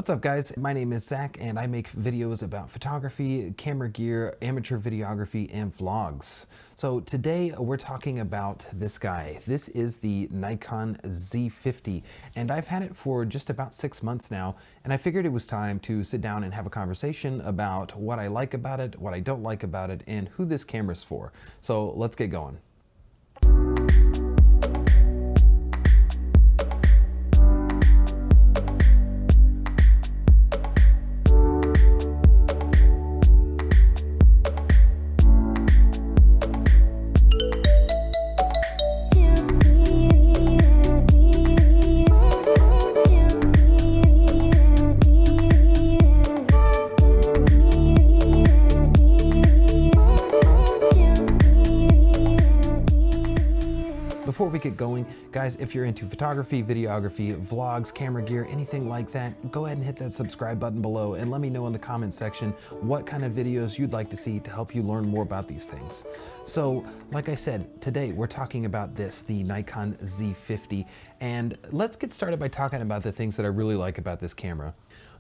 What's up, guys? My name is Zach and I make videos about photography, camera gear, amateur videography, and vlogs. So today we're talking about this guy. This is the Nikon Z50 and I've had it for just about 6 months now, and I figured it was time to sit down and have a conversation about what I like about it, what I don't like about it, and who this camera's for. So let's get going. Before we get going, guys, if you're into photography, videography, vlogs, camera gear, anything like that, go ahead and hit that subscribe button below and let me know in the comment section what kind of videos you'd like to see to help you learn more about these things. So, like I said, today we're talking about this, the Nikon Z50, and let's get started by talking about the things that I really like about this camera.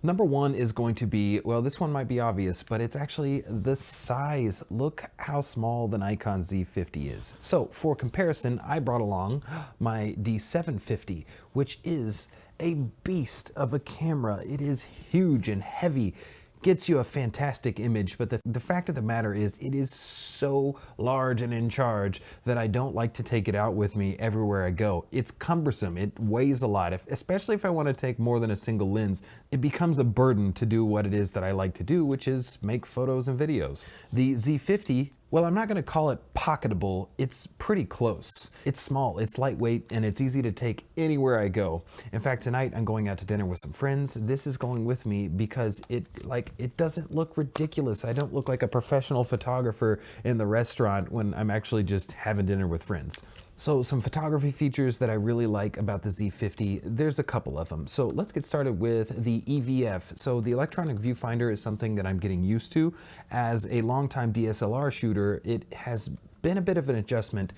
Number one is going to be, well, this one might be obvious, but it's actually the size. Look how small the Nikon Z50 is. So for comparison, I brought along my D750, which is a beast of a camera. It is huge and heavy. Gets you a fantastic image, but the fact of the matter is it is so large and in charge that I don't like to take it out with me everywhere I go. It's cumbersome, it weighs a lot, especially if I want to take more than a single lens. It becomes a burden to do what it is that I like to do, which is make photos and videos. The Z50, well, I'm not going to call it pocketable, it's pretty close. It's small, it's lightweight, and it's easy to take anywhere I go. In fact, tonight I'm going out to dinner with some friends. This is going with me because it doesn't look ridiculous. I don't look like a professional photographer in the restaurant when I'm actually just having dinner with friends. So some photography features that I really like about the Z50, there's a couple of them. So let's get started with the EVF. So the electronic viewfinder is something that I'm getting used to. As a longtime DSLR shooter, it has been a bit of an adjustment,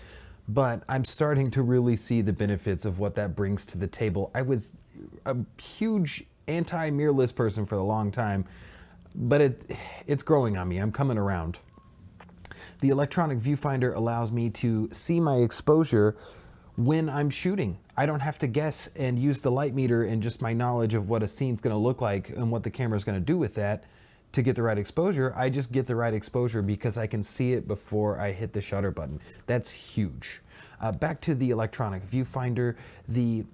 but I'm starting to really see the benefits of what that brings to the table. I was a huge anti-mirrorless person for a long time, but it's growing on me. I'm coming around. The electronic viewfinder allows me to see my exposure when I'm shooting. I don't have to guess and use the light meter and just my knowledge of what a scene's going to look like and what the camera's going to do with that to get the right exposure. I just get the right exposure because I can see it before I hit the shutter button. That's huge. Back to the electronic viewfinder, the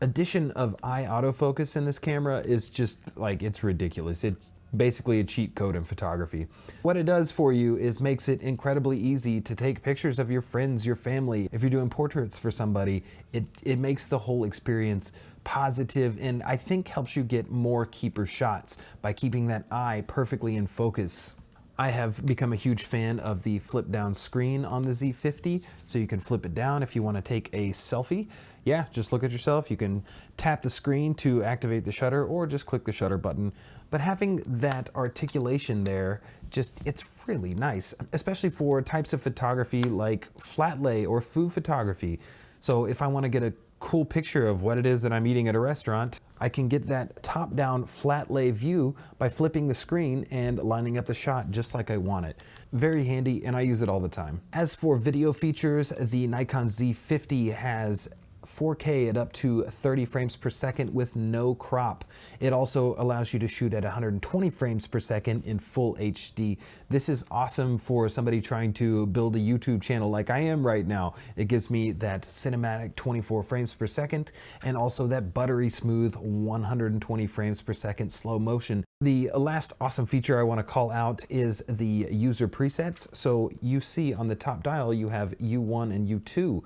addition of eye autofocus in this camera is just like, it's ridiculous. It's basically a cheat code in photography. What it does for you is makes it incredibly easy to take pictures of your friends, your family. If you're doing portraits for somebody, it makes the whole experience positive, and I think helps you get more keeper shots by keeping that eye perfectly in focus. I have become a huge fan of the flip down screen on the Z50, so you can flip it down if you want to take a selfie. Yeah, just look at yourself. You can tap the screen to activate the shutter or just click the shutter button. But having that articulation there, it's really nice, especially for types of photography like flat lay or food photography. So if I want to get a cool picture of what it is that I'm eating at a restaurant, I can get that top-down flat lay view by flipping the screen and lining up the shot just like I want it. Very handy, and I use it all the time. As for video features, the Nikon Z50 has 4K at up to 30 frames per second with no crop. It also allows you to shoot at 120 frames per second in full HD. This is awesome for somebody trying to build a YouTube channel like I am right now. It gives me that cinematic 24 frames per second and also that buttery smooth 120 frames per second slow motion. The last awesome feature I want to call out is the user presets. So you see on the top dial you have U1 and U2.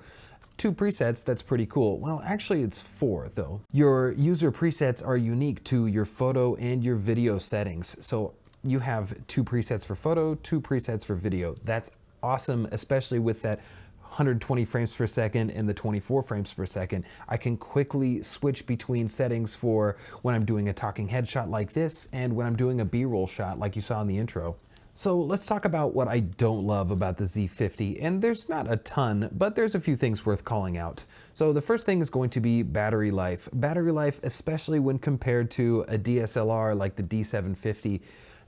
2 presets, that's pretty cool. Well, actually it's 4 though. Your user presets are unique to your photo and your video settings. So you have 2 presets for photo, 2 presets for video. That's awesome, especially with that 120 frames per second and the 24 frames per second. I can quickly switch between settings for when I'm doing a talking head shot like this and when I'm doing a B-roll shot like you saw in the intro. So let's talk about what I don't love about the Z50, and there's not a ton, but there's a few things worth calling out. So the first thing is going to be battery life. Battery life, especially when compared to a DSLR like the D750.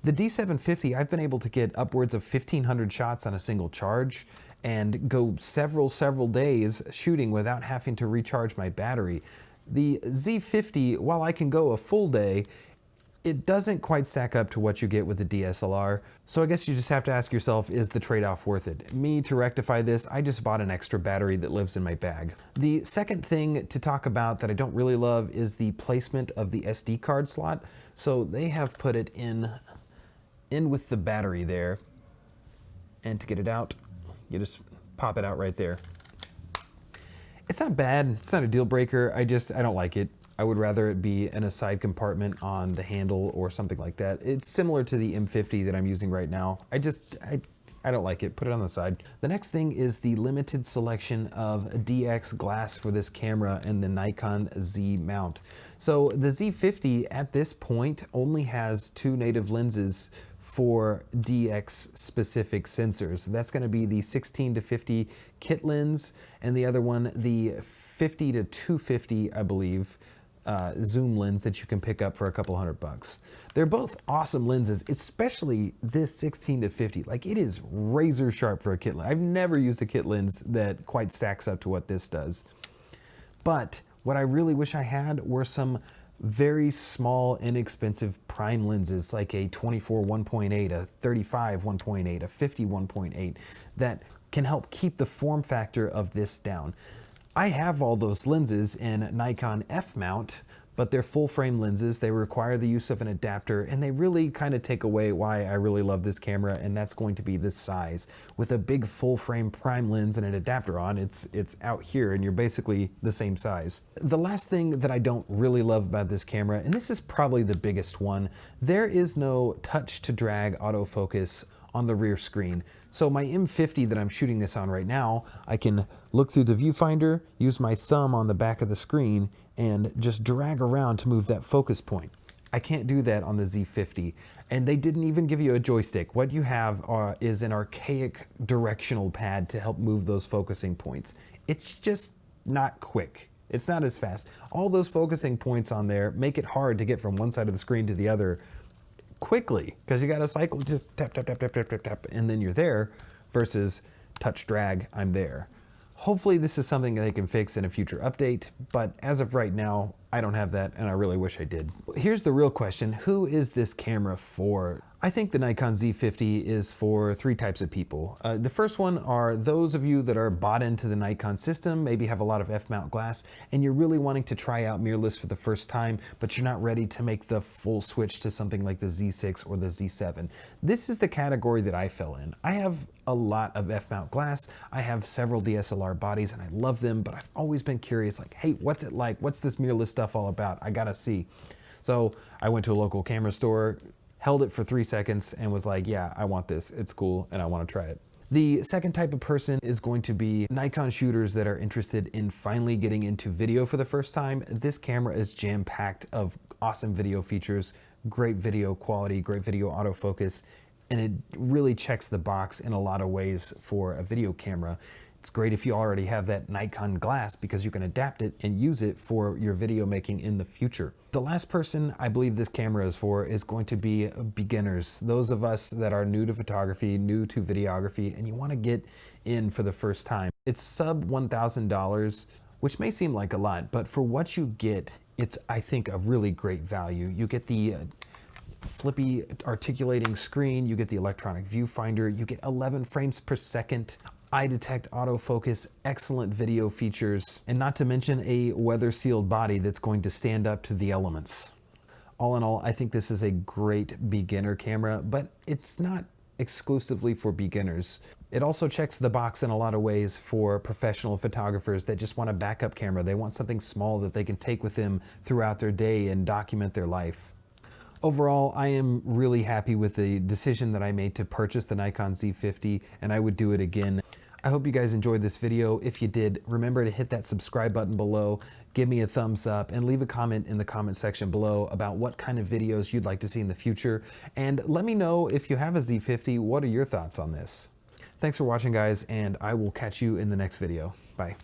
The D750, I've been able to get upwards of 1,500 shots on a single charge and go several days shooting without having to recharge my battery. The Z50, while I can go a full day, it doesn't quite stack up to what you get with the DSLR. So I guess you just have to ask yourself, is the trade-off worth it? Me, to rectify this, I just bought an extra battery that lives in my bag. The second thing to talk about that I don't really love is the placement of the SD card slot. So they have put it in with the battery there. And to get it out, you just pop it out right there. It's not bad, it's not a deal breaker, I don't like it. I would rather it be in a side compartment on the handle or something like that. It's similar to the M50 that I'm using right now. I don't like it, put it on the side. The next thing is the limited selection of DX glass for this camera and the Nikon Z mount. So the Z50 at this point only has 2 native lenses for DX specific sensors. That's going to be the 16-50 kit lens and the other one, the 50-250, I believe, zoom lens that you can pick up for a couple $100. They're both awesome lenses, especially this 16-50. Like, it is razor sharp for a kit lens. I've never used a kit lens that quite stacks up to what this does. But what I really wish I had were some very small, inexpensive prime lenses, like a 24 1.8, a 35 1.8, a 50 1.8, that can help keep the form factor of this down. I have all those lenses in Nikon F mount, but they're full frame lenses. They require the use of an adapter, and they really kind of take away why I really love this camera, and that's going to be this size. With a big full frame prime lens and an adapter on, it's out here, and you're basically the same size. The last thing that I don't really love about this camera, and this is probably the biggest one, there is no touch to drag autofocus on the rear screen. So my M50 that I'm shooting this on right now, I can look through the viewfinder, use my thumb on the back of the screen, and just drag around to move that focus point. I can't do that on the Z50. And they didn't even give you a joystick. What you have is an archaic directional pad to help move those focusing points. It's just not quick. It's not as fast. All those focusing points on there make it hard to get from one side of the screen to the other quickly, because you got to cycle, just tap, tap, tap, tap, tap, tap, tap, and then you're there, versus touch drag, I'm there. Hopefully this is something they can fix in a future update, but as of right now, I don't have that, and I really wish I did. Here's the real question: who is this camera for? I think the Nikon Z50 is for 3 types of people. The first one are those of you that are bought into the Nikon system, maybe have a lot of F-mount glass, and you're really wanting to try out mirrorless for the first time, but you're not ready to make the full switch to something like the Z6 or the Z7. This is the category that I fell in. I have a lot of F-mount glass. I have several DSLR bodies, and I love them, but I've always been curious, like, hey, what's it like? What's this mirrorless stuff all about? I gotta see. So I went to a local camera store, held it for 3 seconds, and was like, yeah, I want this. It's cool, and I want to try it. The second type of person is going to be Nikon shooters that are interested in finally getting into video for the first time. This camera is jam-packed of awesome video features, great video quality, great video autofocus, and it really checks the box in a lot of ways for a video camera. It's great if you already have that Nikon glass, because you can adapt it and use it for your video making in the future. The last person I believe this camera is for is going to be beginners. Those of us that are new to photography, new to videography, and you want to get in for the first time. It's sub $1,000, which may seem like a lot, but for what you get, it's, I think, a really great value. You get the flippy articulating screen, you get the electronic viewfinder, you get 11 frames per second, eye detect autofocus, excellent video features, and not to mention a weather sealed body that's going to stand up to the elements. All in all, I think this is a great beginner camera, but it's not exclusively for beginners. It also checks the box in a lot of ways for professional photographers that just want a backup camera. They want something small that they can take with them throughout their day and document their life. Overall, I am really happy with the decision that I made to purchase the Nikon Z50, and I would do it again. I hope you guys enjoyed this video. If you did, remember to hit that subscribe button below, give me a thumbs up, and leave a comment in the comment section below about what kind of videos you'd like to see in the future. And let me know if you have a Z50, what are your thoughts on this? Thanks for watching, guys, and I will catch you in the next video. Bye.